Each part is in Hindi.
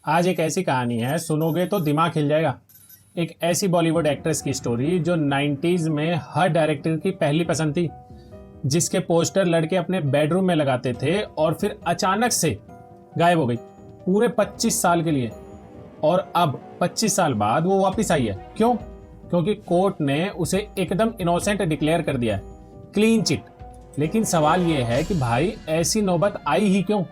आज एक ऐसी कहानी है, सुनोगे तो दिमाग हिल जाएगा। एक ऐसी बॉलीवुड एक्ट्रेस की स्टोरी जो 90s में हर डायरेक्टर की पहली पसंद थी, जिसके पोस्टर लड़के अपने बेडरूम में लगाते थे और फिर अचानक से गायब हो गई पूरे 25 साल के लिए। और अब 25 साल बाद वो वापस आई है। क्यों? क्योंकि कोर्ट ने उसे एकदम इनोसेंट डिक्लेयर कर दिया है, क्लीन चिट। लेकिन सवाल ये है कि भाई ऐसी नौबत आई ही क्यों?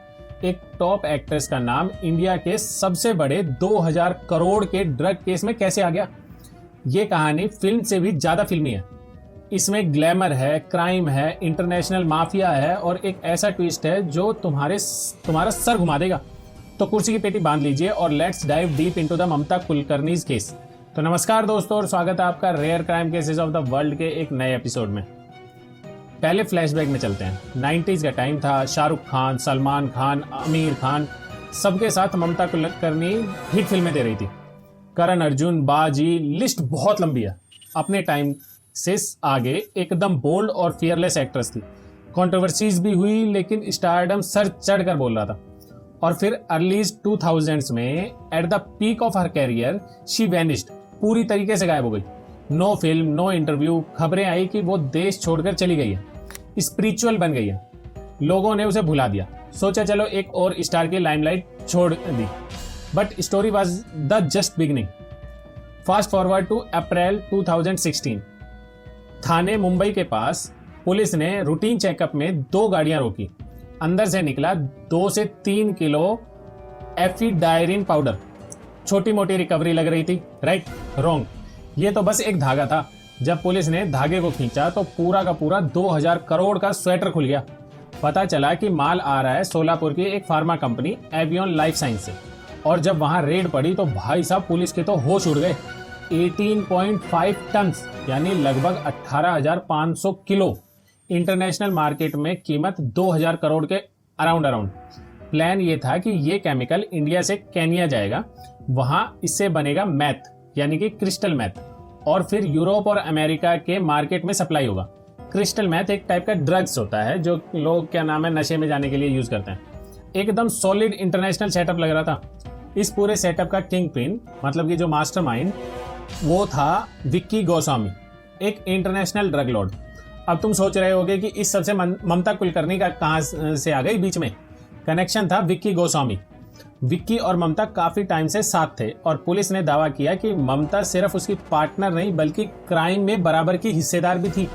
एक टॉप एक्ट्रेस का नाम इंडिया के सबसे बड़े 2000 करोड़ के ड्रग केस में कैसे आ गया? ये कहानी फिल्म से भी ज्यादा फिल्मी है। इसमें ग्लैमर है, क्राइम है, इंटरनेशनल माफिया है और एक ऐसा ट्विस्ट है जो तुम्हारा सर घुमा देगा। तो कुर्सी की पेटी बांध लीजिए और let's dive deep into the Mamta Kulkarni's case. तो नमस्कार दोस्तों और स्वागत है आपका rare crime cases of the world के एक नए एपिसोड में। पहले फ्लैशबैक में चलते हैं। 90s का टाइम था। शाहरुख खान, सलमान खान, आमिर खान सबके साथ ममता कुलकर्णी हिट फिल्में दे रही थी। करण अर्जुन, बाजी, लिस्ट बहुत लंबी है। अपने टाइम से आगे एकदम बोल्ड और फियरलेस एक्ट्रेस थी। कंट्रोवर्सीज भी हुई लेकिन स्टारडम सर चढ़ कर बोल रहा था। और फिर अर्ली 2000s में at the peak of her career she vanished, पूरी तरीके से गायब हो गई। No film, no interview. खबरें आई कि वो देश छोड़कर चली गई है, स्पिरिचुअल बन गई है। लोगों ने उसे भुला दिया, सोचा चलो एक और स्टार की लाइमलाइट छोड़ दी। But story was the just beginning. Fast forward to April 2016। Thane Mumbai के पास पुलिस ने रूटीन चेकअप में 2 गाड़ियां रोकी। अंदर से निकला 2 से 3 किलो एफिडाइरिन पाउडर। छोटी मोटी रिकवरी लग रही थी, राइट? रॉन्ग। ये तो बस एक धागा था। जब पुलिस ने धागे को खींचा तो पूरा का पूरा 2000 करोड़ का स्वेटर खुल गया। पता चला कि माल आ रहा है सोलापुर की एक pharma company avian life science से। और जब वहां रेड पड़ी तो भाई साहब पुलिस के तो होश उड़ गए। 18.5 टन यानी लगभग 18,500 किलो। इंटरनेशनल मार्केट में कीमत 2000 करोड़ के अराउंड। प्लान ये था कि ये केमिकल इंडिया से केन्या जाएगा, वहां इससे बनेगा मैथ यानी कि क्रिस्टल मैथ, और फिर यूरोप और अमेरिका के मार्केट में सप्लाई होगा। क्रिस्टल मैथ एक टाइप का ड्रग्स होता है जो लोग क्या नाम है नशे में जाने के लिए यूज करते हैं। एकदम सॉलिड इंटरनेशनल सेटअप लग रहा था। इस पूरे सेटअप का किंग पिन मतलब कि जो मास्टरमाइंड वो था विक्की गोस्वामी, एक इंटरनेशनल ड्रग लॉर्ड। अब तुम सोच रहे होगे कि इस सबसे ममता कुलकर्णी का कहां से आ गई बीच में? कनेक्शन था विक्की गोस्वामी। विक्की और ममता काफी टाइम से साथ थे और पुलिस ने दावा किया कि ममता सिर्फ उसकी पार्टनर नहीं बल्कि क्राइम में बराबर की हिस्सेदार भी थी।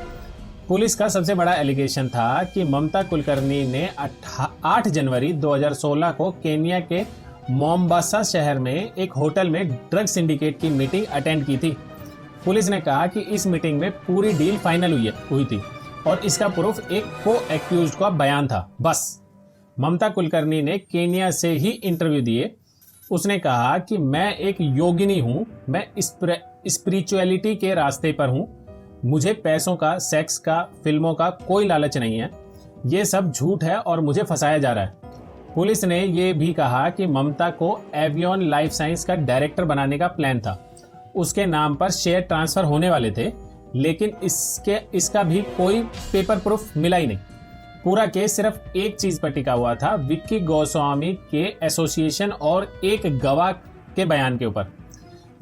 पुलिस का सबसे बड़ा एलिगेशन था कि ममता कुलकर्णी ने 8 जनवरी 2016 को केन्या के मोम्बासा शहर में एक होटल में ड्रग सिंडिकेट की मीटिंग अटेंड की थी। पुलिस ने कहा कि इस मीटिंग में पूरी डील फाइनल हुई थी और इसका प्रूफ एक को एक्यूज्ड का बयान था, बस। ममता कुलकर्णी ने केन्या से ही इंटरव्यू दिए। उसने कहा कि मैं एक योगिनी हूं, मैं स्पिरिचुअलिटी के रास्ते पर हूं, मुझे पैसों का, सेक्स का, फिल्मों का कोई लालच नहीं है, ये सब झूठ है और मुझे फंसाया जा रहा है। पुलिस ने यह भी कहा कि ममता को एवियन लाइफ साइंस का डायरेक्टर बनाने का प्लान था। उसके नाम पर शेयर ट्रांसफर होने वाले थे, लेकिन इसका भी कोई पेपर प्रूफ मिला ही नहीं। पूरा केस सिर्फ एक चीज पर टिका हुआ था, विक्की गोस्वामी के एसोसिएशन और एक गवाह के बयान के ऊपर,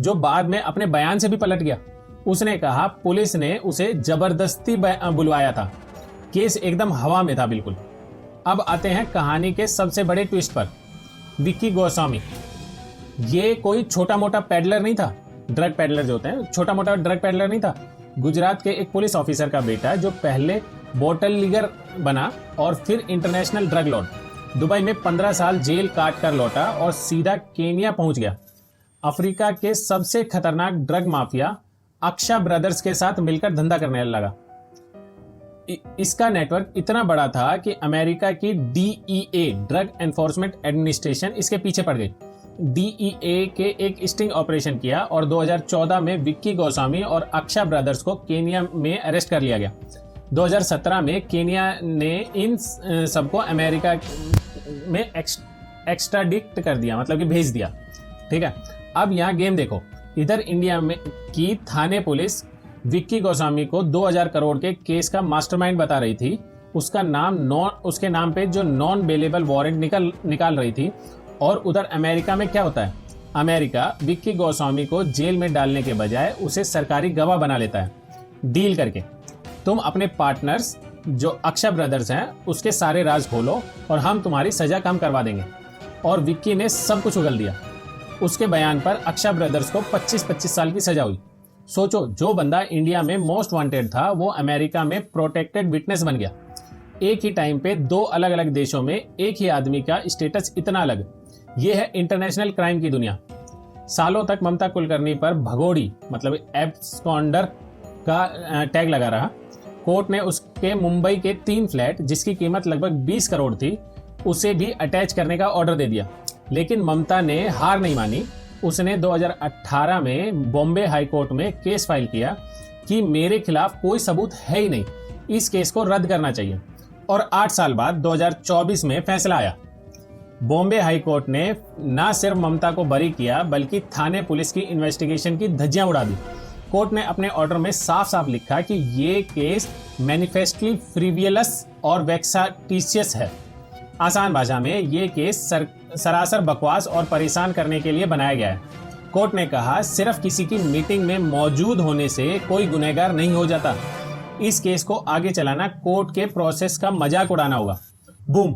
जो बाद में अपने बयान से भी पलट गया। उसने कहा पुलिस ने उसे जबरदस्ती बुलवाया था। केस एकदम हवा में था बिल्कुल। अब आते हैं कहानी के सबसे बड़े ट्विस्ट पर। विक्की गोस्वामी ये कोई छोटा मोटा पैडलर नहीं था। ड्रग पैडलर जो होते हैं, छोटा मोटा ड्रग पैडलर नहीं था। गुजरात के एक पुलिस ऑफिसर का बेटा जो पहले बोतल लीगर बना और फिर इंटरनेशनल ड्रग लॉर्ड। दुबई में 15 साल जेल काट कर लौटा और सीधा केन्या पहुंच गया। अफ्रीका के सबसे खतरनाक ड्रग माफिया अक्षा ब्रदर्स के साथ मिलकर धंधा करने लगा। इसका नेटवर्क इतना बड़ा था कि अमेरिका की DEA, ड्रग एनफोर्समेंट एडमिनिस्ट्रेशन, इसके पीछे पड़ गई। DEA के एक स्टिंग ऑपरेशन किया और 2014 में विक्की गोस्वामी और अक्षा ब्रदर्स को केन्या में अरेस्ट कर लिया गया। 2017 में केन्या ने इन सबको अमेरिका में एक्स्ट्राडिक्ट कर दिया, मतलब कि भेज दिया। ठीक है, अब यहाँ गेम देखो। इधर इंडिया में की थाने पुलिस विक्की गोस्वामी को 2000 करोड़ के केस का मास्टरमाइंड बता रही थी। उसके नाम पे जो नॉन बेलेबल वारंट निकाल रही थी और उधर अमेरिका में क्या होता है, अमेरिका विक्की गोस्वामी को जेल में डालने के बजाय उसे सरकारी गवाह बना लेता है डील करके। तुम अपने पार्टनर्स जो अक्षय ब्रदर्स हैं उसके सारे राज खोलो और हम तुम्हारी सजा कम करवा देंगे। और विक्की ने सब कुछ उगल दिया। उसके बयान पर अक्षय ब्रदर्स को 25-25 साल की सजा हुई। सोचो, जो बंदा इंडिया में मोस्ट वांटेड था वो अमेरिका में प्रोटेक्टेड विटनेस बन गया। एक ही टाइम पे 2 अलग अलग देशों में एक ही आदमी का स्टेटस इतना अलग। ये है इंटरनेशनल क्राइम की दुनिया। सालों तक ममता कुलकर्णी पर भगोड़ी मतलब एब्सकॉन्डर का टैग लगा रहा। कोर्ट ने उसके मुंबई के 3 फ्लैट जिसकी कीमत लगभग 20 करोड़ थी उसे भी अटैच करने का ऑर्डर दे दिया। लेकिन ममता ने हार नहीं मानी। उसने 2018 में बॉम्बे हाई कोर्ट में केस फाइल किया कि मेरे खिलाफ कोई सबूत है ही नहीं, इस केस को रद्द करना चाहिए। और 8 साल बाद 2024 में फैसला आया। बॉम्बे हाई कोर्ट ने न सिर्फ ममता को बरी किया बल्कि थाने पुलिस की इन्वेस्टिगेशन की धज्जियां उड़ा दी। कोर्ट ने अपने ऑर्डर में साफ साफ लिखा कि ये केस मैनिफेस्टली फ्रीवियलस और वेक्साटिशियस है। आसान भाषा में ये केस सरासर बकवास और परेशान करने के लिए बनाया गया है। कोर्ट ने कहा सिर्फ किसी की मीटिंग में मौजूद होने से कोई गुनहगार नहीं हो जाता। इस केस को आगे चलाना कोर्ट के प्रोसेस का मजाक उड़ाना होगा। बूम,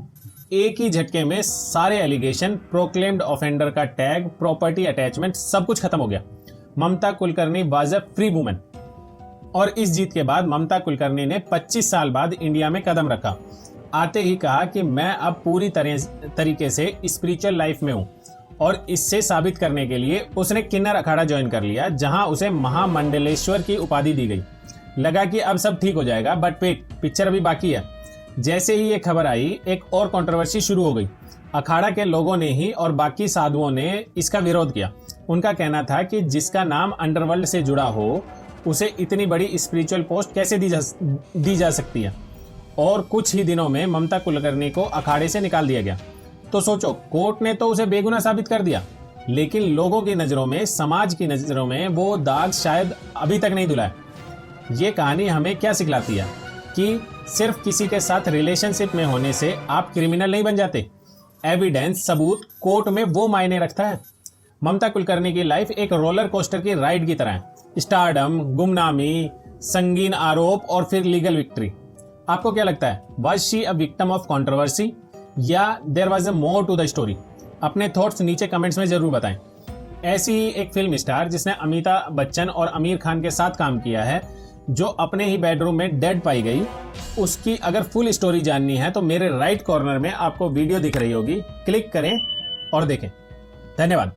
एक ही झटके में सारे एलिगेशन, प्रोक्लेम्ड ऑफेंडर का टैग, प्रॉपर्टी अटैचमेंट सब कुछ खत्म हो गया। Mamta Kulkarni was a free women. और इस जीत के बाद ममता कुलकर्णी ने 25 साल बाद इंडिया में कदम रखा। आते ही कहा कि मैं अब पूरी तरीके से स्पिरिचुअल लाइफ में हूं। और इससे साबित करने के लिए उसने किन्नर अखाड़ा ज्वाइन कर लिया जहां उसे महामंडलेश्वर की उपाधि दी गई। लगा कि अब सब ठीक हो जाएगा, बट वेट, पिक्चर अभी बाकी है। जैसे ही ये खबर आई एक और कंट्रोवर्सी शुरू हो गई। अखाड़ा के लोगों ने ही और बाकी साधुओं ने इसका विरोध किया। उनका कहना था कि जिसका नाम अंडरवर्ल्ड से जुड़ा हो उसे इतनी बड़ी स्पिरिचुअल पोस्ट कैसे दी जा सकती है। और कुछ ही दिनों में ममता कुलकर्णी को अखाड़े से निकाल दिया गया। तो सोचो, कोर्ट ने तो उसे बेगुनाह साबित कर दिया, लेकिन लोगों की नजरों में, समाज की नजरों में वो दाग शायद अभी तक नहीं धुला है। ये कहानी हमें क्या सिखलाती है कि सिर्फ किसी के साथ रिलेशनशिप में होने से आप क्रिमिनल नहीं बन जाते। एविडेंस, सबूत कोर्ट में वो मायने रखता है। ममता कुलकर्णी की लाइफ एक रोलर कोस्टर की राइड की तरह है। स्टारडम, गुमनामी, संगीन आरोप और फिर लीगल विक्ट्री। आपको क्या लगता है, was she a victim of controversy या there was a more to the story? अपने थॉट्स नीचे कमेंट्स में जरूर बताएं। ऐसी ही एक फिल्म स्टार जिसने अमिताभ बच्चन और आमिर खान के साथ काम किया है, जो अपने ही बेडरूम में डेड पाई गई, उसकी अगर फुल स्टोरी जाननी है तो मेरे राइट कॉर्नर में आपको वीडियो दिख रही होगी, क्लिक करें और देखें। धन्यवाद।